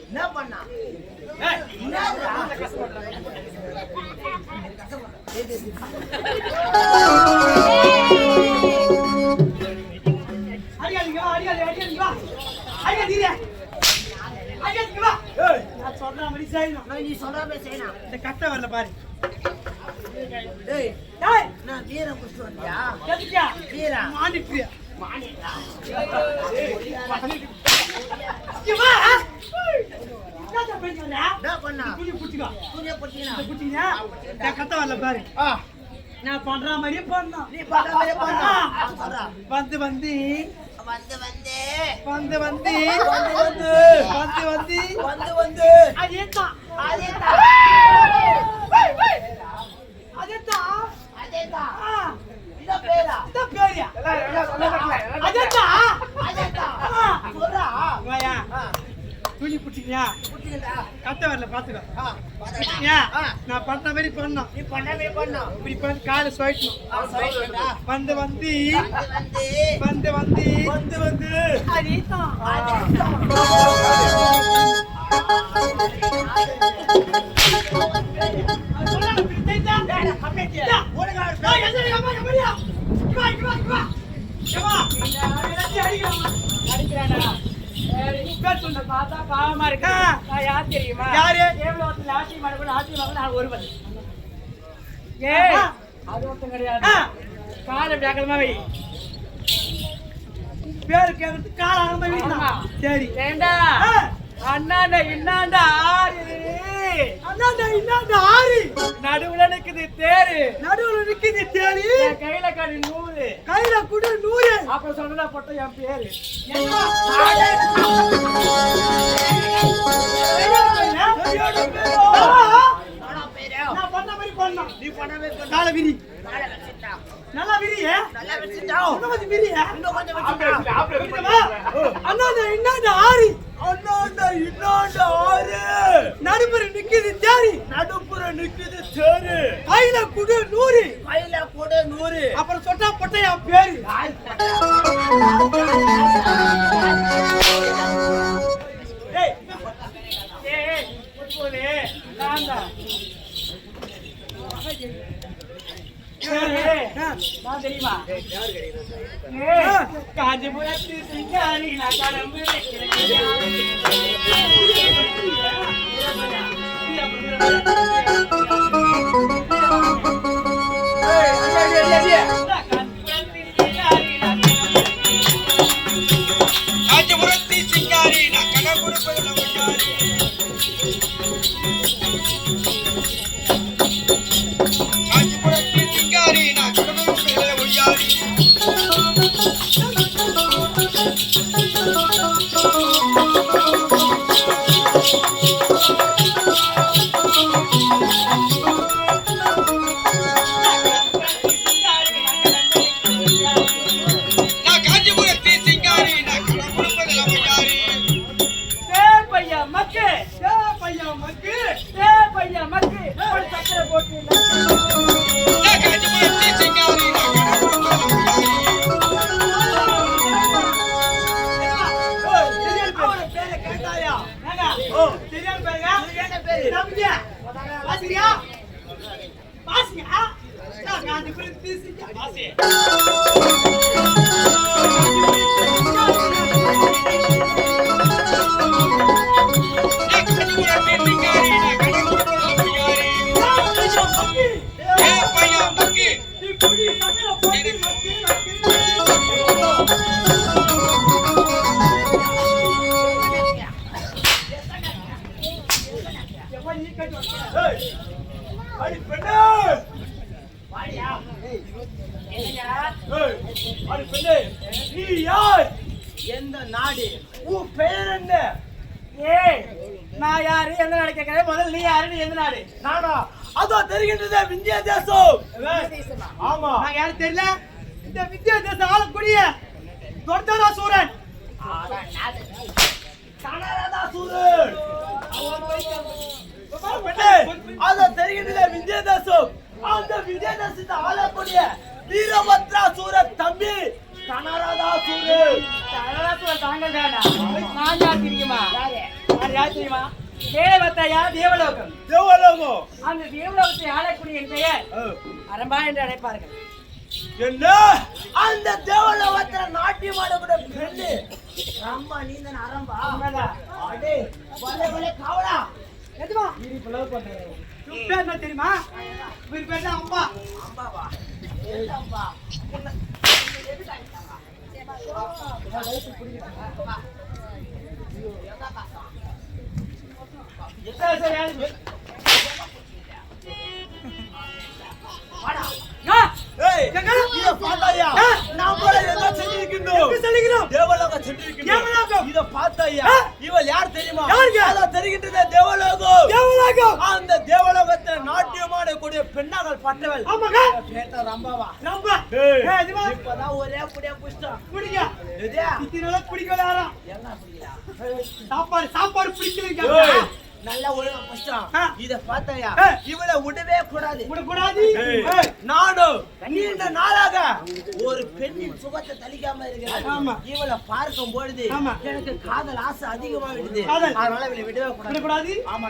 என்ன பண்ணா சொல்ற மாதிரி செய்யணும். நீ சொல்ற மாதிரி செய்யணும். இந்த கட்ட வரல பாரு. டேய் டேய் நான் வீர குஷ்டு வந்தியா? எதுக்கியா? வீர மானி பிரியா. மானிடா. இவா. என்ன பண்ணீங்க? என்ன பண்ணா? புடி புடிங்க. புடியா புடினா. புடிங்க. இந்த கட்ட வரல பாரு. நான் பண்ற மாதிரி பண்ணா. நீ பண்ற மாதிரி பண்ணா. வந்து வந்து வந்து வந்து வந்து வந்து வந்து வந்து வந்து வந்து அதேதான் அதேதான் அதேதான் அதேதான் இத பேரா அதேதான் சொல்றா வாயா துணி புடிச்சியா புடிச்சடா கட்ட வரல பாத்துக்கோ பாத்துடா நான் பண்ற மாதிரி பண்ணோம் நீ பண்ணவே பண்ணா இப்படி பண்ணி காலை ஸ்வைட்ணும் சொல்றா வந்து வந்து வந்து வந்து வந்து வந்து வந்து அதேதான் பார்த்தா பாவமா இருக்கா? யார் தெரியுமா? யாரு? தேவலோகத்துல ஆட்சி மடக்கு ஒருவன். ஏ அது ஒருத்தன் கிடையாது. காலம் ஜாக்கிரமா வை. பேரு கேட்டு காலம் சரி ஏண்டா அண்ணாண்ட இன்னாண்ட ஆறு நடுவுல நிக்குது தேரு நடுவில் நிக்குது தேடி என் கையில கடி 100 கையில கூட 100 அப்புறம் சொன்னா போட்ட என் பேரு நான் பண்ண மாதிரி பண்ணோம் நீ பண்ணவே கால விரி கால வச்சிட்டா நல்லா விரிய நல்லா வச்சிட்டா இன்னும் கொஞ்சம் விரிய இன்னும் கொஞ்சம் வச்சிட்டா அண்ணாண்ட இன்னாண்ட ஆறு அண்ணாண்ட இன்னாண்ட ஆறு நடுப்புற நிக்குது தேடி நடுப்புற நிக்குது தேரு கையில கூட 100 கையில கூட 100 அப்புறம் சொட்டா போட்ட என் பேரு தெரியுமா காஞ்சிபுரத்து சிங்காரி நான் கடம்பு காஞ்சிபுரத்து சிங்காரி நான் கடன் கொடுப்பதில்லை காஞ்சிபுரத்து சிங்காரி நான் கடன் கொடுப்பதில்லை ஒய்யாரி எந்த நாடு உன் பெயர் என்ன? நான் யாரு எந்த நாடு கேட்கிறேன் முதல்ல நீ யாருன்னு எந்த நாடு நானா அதோ தெரிகின்றது விந்திய தேசம் ஆமா நான் யாரும் தெரியல இந்த வித்யா தேசம் ஆளக்கூடிய தொர்தனா சூரன் சூரன் அதோ தெரிகின்றது விந்திய தேசம் அந்த விந்திய தேசத்தை ஆளக்கூடிய வீரபத்ராசூர தம்பி கனரதாசூரு. தாங்கள் தானா? நான் யார் தெரியுமா? யார் தெரியுமா? தேவதையா தேவலோகம். தேவலோகம். அந்த தேவலோகத்தை ஆளக்கூடிய என் பெயர் அரம்பா என்று அழைப்பார்கள். என்ன அந்த தேவலோகத்துல நாட்டியம் ஆடக்கூடிய பெண்ணு ரம்பா? நீ தான அரம்பா? அடே வலே வலே காவலா. எதுவா நீ லவ் பண்றீங்க? பேர் என்ன தெரியுமா? இவர் பேர் தான் அம்பா. அம்பாவா? எந்த அம்பா? இத பார்த்தாயா? நம்மள என்ன செஞ்சிருக்கின்றோம்? தேவலோகம் செஞ்சிருக்கின்றோம். இத பார்த்தாயா? இவள் யார் தெரியுமா? அத தெரிகின்றது தேவலோகம். அந்த தேவலோகத்துல நாட்டியமான கூடிய பெண்ணாகள் பட்டவள். ஆமாங்க. பேட்ட ரம்பாவா? ரம்பா. இப்பதான் ஒரே புடியா புடிச்சோம். குடிங்க. எதே? இத்தினால குடிக்கலாரா? என்ன புடியா? சாப்பாடு பிடிக்கலங்க. நல்ல ஒழுங்கா புடிச்சோம். இத பார்த்தாயா? இவளை விடவே கூடாது. விடக்கூடாது. நானும் நீண்ட நாளாக ஒரு பெண்ணின் சுகத்தை தளிக்காம இருக்கிறேன். இவளை பார்க்கும் பொழுது எனக்கு காதல் ஆசை அதிகமா விடுது. அதனால இவளை விடவே கூடாது. ஆமா.